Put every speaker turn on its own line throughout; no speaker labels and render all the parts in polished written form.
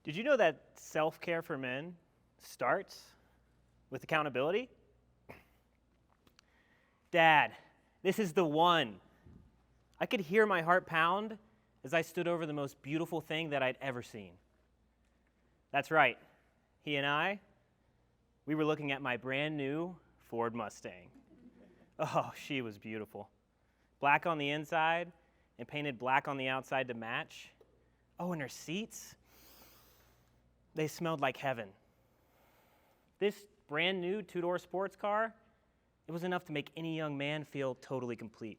Did you know that self-care for men starts with accountability? Dad, this is the one. I could hear my heart pound as I stood over the most beautiful thing that I'd ever seen. That's right. He and we were looking at my brand new Ford Mustang. Oh, she was beautiful. Black on the inside and painted black on the outside to match. Oh, and her seats, they smelled like heaven. This brand new two-door sports car, it was enough to make any young man feel totally complete.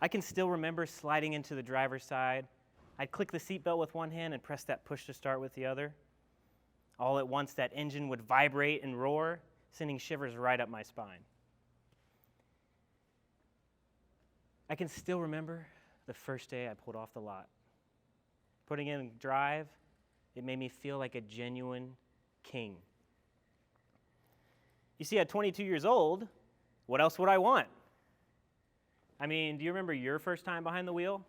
I can still remember sliding into the driver's side. I'd click the seatbelt with one hand and press that push to start with the other. All at once, that engine would vibrate and roar, sending shivers right up my spine. I can still remember the first day I pulled off the lot. Putting in drive, it made me feel like a genuine king. You see, at 22 years old, what else would I want? I mean, do you remember your first time behind the wheel?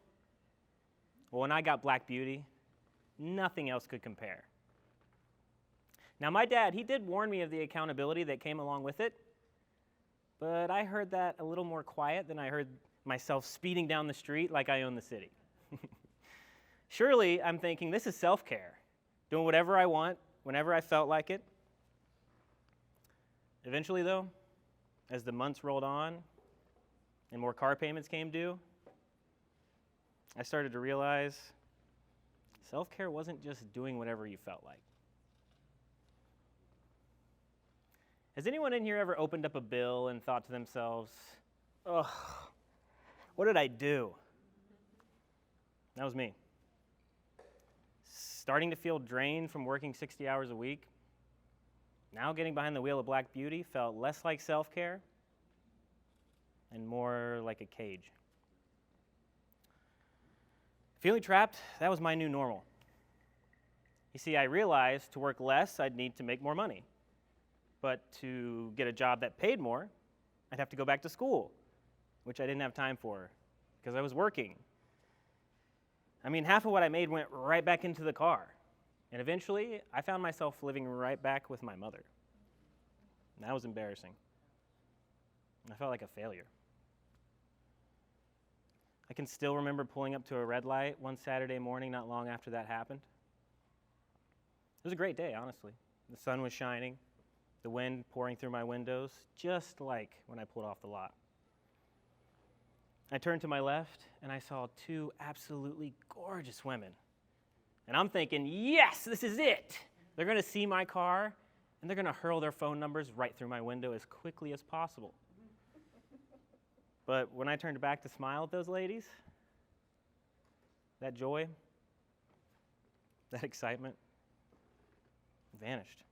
Well, when I got Black Beauty, nothing else could compare. Now, my dad, he did warn me of the accountability that came along with it, but I heard that a little more quiet than I heard myself speeding down the street like I own the city. Surely, I'm thinking, this is self-care, doing whatever I want, whenever I felt like it. Eventually, though, as the months rolled on and more car payments came due, I started to realize self-care wasn't just doing whatever you felt like. Has anyone in here ever opened up a bill and thought to themselves, ugh, what did I do? That was me. Starting to feel drained from working 60 hours a week. Now getting behind the wheel of Black Beauty felt less like self-care and more like a cage. Feeling trapped, that was my new normal. You see, I realized to work less, I'd need to make more money. But to get a job that paid more, I'd have to go back to school, which I didn't have time for because I was working. I mean, half of what I made went right back into the car. And eventually, I found myself living right back with my mother. And that was embarrassing. I felt like a failure. I can still remember pulling up to a red light one Saturday morning not long after that happened. It was a great day, honestly. The sun was shining, the wind pouring through my windows, just like when I pulled off the lot. I turned to my left, and I saw two absolutely gorgeous women. And I'm thinking, yes, this is it. They're going to see my car, and they're going to hurl their phone numbers right through my window as quickly as possible. But when I turned back to smile at those ladies, that joy, that excitement vanished.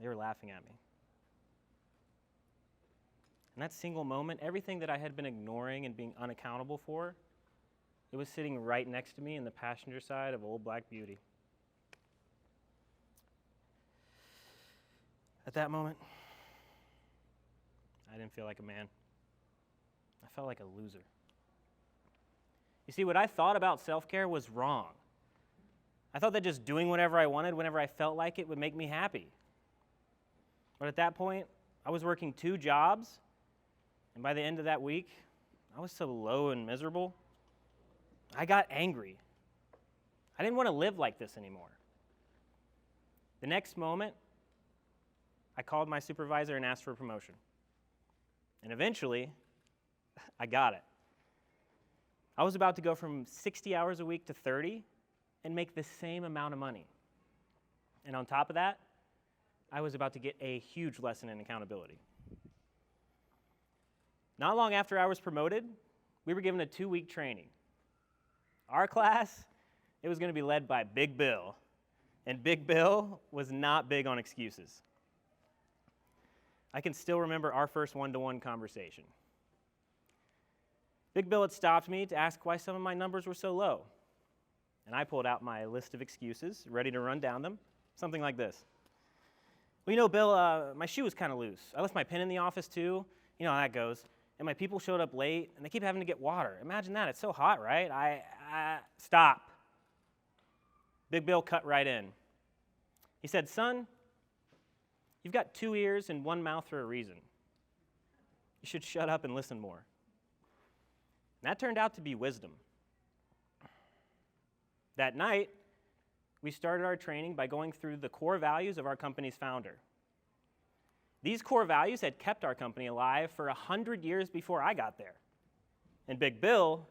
They were laughing at me. In that single moment, everything that I had been ignoring and being unaccountable for, it was sitting right next to me in the passenger side of old Black Beauty. At that moment, I didn't feel like a man. I felt like a loser. You see, what I thought about self-care was wrong. I thought that just doing whatever I wanted whenever I felt like it would make me happy. But at that point, I was working 2 jobs, and by the end of that week, I was so low and miserable, I got angry. I didn't want to live like this anymore. The next moment, I called my supervisor and asked for a promotion. And eventually, I got it. I was about to go from 60 hours a week to 30 and make the same amount of money. And on top of that, I was about to get a huge lesson in accountability. Not long after I was promoted, we were given a 2-week training. Our class, it was going to be led by Big Bill. And Big Bill was not big on excuses. I can still remember our first one-to-one conversation. Big Bill had stopped me to ask why some of my numbers were so low. And I pulled out my list of excuses, ready to run down them. Something like this. Well, you know, Bill, my shoe was kind of loose. I left my pen in the office, too. You know how that goes. And my people showed up late, and they keep having to get water. Imagine that. It's so hot, right? Stop. Big Bill cut right in. He said, "Son, you've got 2 ears and 1 mouth for a reason. You should shut up and listen more." And that turned out to be wisdom. That night, we started our training by going through the core values of our company's founder. These core values had kept our company alive for 100 years before I got there. And Big Bill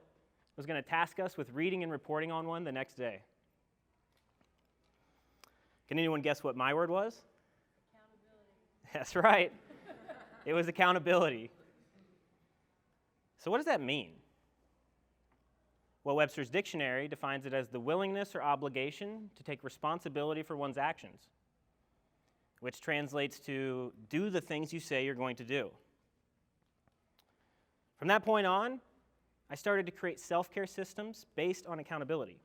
was going to task us with reading and reporting on one the next day. Can anyone guess what my word was?
Accountability.
That's right. It was accountability. So what does that mean? Well, Webster's dictionary defines it as the willingness or obligation to take responsibility for one's actions, which translates to do the things you say you're going to do. From that point on, I started to create self-care systems based on accountability.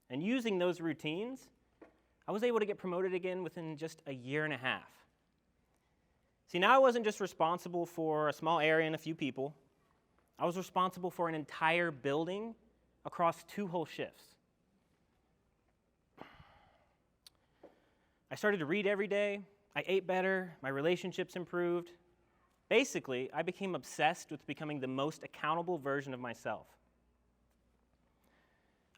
And using those routines, I was able to get promoted again within just a year and a half. See, now I wasn't just responsible for a small area and a few people. I was responsible for an entire building across 2 whole shifts. I started to read every day. I ate better. My relationships improved. Basically, I became obsessed with becoming the most accountable version of myself.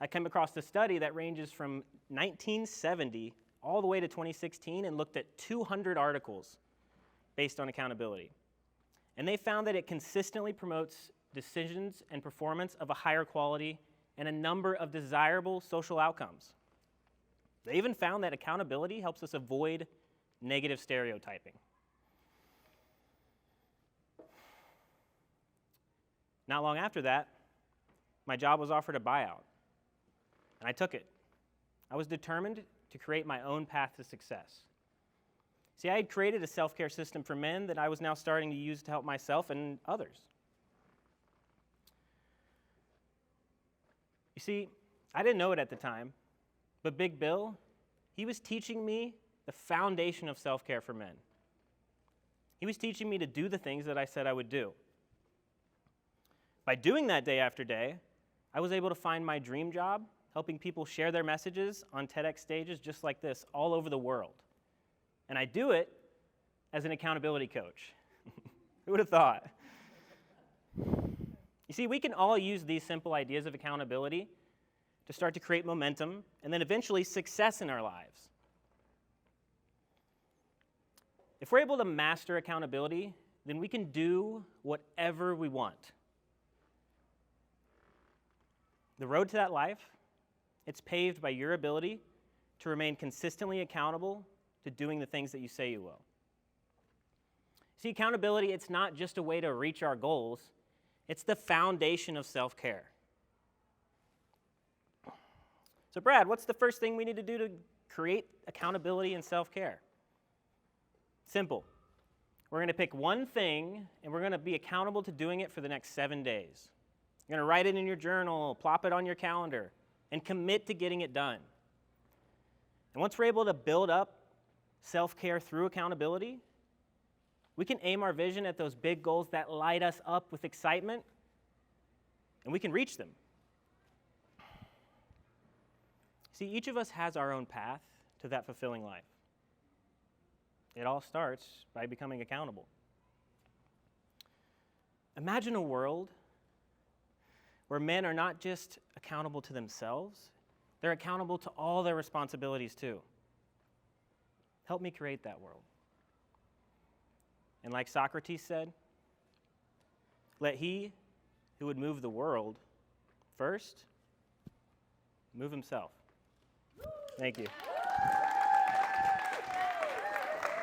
I came across a study that ranges from 1970 all the way to 2016 and looked at 200 articles based on accountability. And they found that it consistently promotes decisions and performance of a higher quality and a number of desirable social outcomes. They even found that accountability helps us avoid negative stereotyping. Not long after that, my job was offered a buyout, and I took it. I was determined to create my own path to success. See, I had created a self-care system for men that I was now starting to use to help myself and others. You see, I didn't know it at the time, but Big Bill, he was teaching me the foundation of self-care for men. He was teaching me to do the things that I said I would do. By doing that day after day, I was able to find my dream job, helping people share their messages on TEDx stages just like this all over the world. And I do it as an accountability coach. Who would have thought? You see, we can all use these simple ideas of accountability to start to create momentum and then eventually success in our lives. If we're able to master accountability, then we can do whatever we want. The road to that life, it's paved by your ability to remain consistently accountable to doing the things that you say you will. See, accountability, it's not just a way to reach our goals, it's the foundation of self-care. So Brad, what's the first thing we need to do to create accountability and self-care? Simple. We're going to pick one thing, and we're going to be accountable to doing it for the next 7 days. You're going to write it in your journal, plop it on your calendar, and commit to getting it done. And once we're able to build up self-care through accountability, we can aim our vision at those big goals that light us up with excitement, and we can reach them. See, each of us has our own path to that fulfilling life. It all starts by becoming accountable. Imagine a world where men are not just accountable to themselves, they're accountable to all their responsibilities too. Help me create that world. And like Socrates said, let he who would move the world first move himself. Thank you.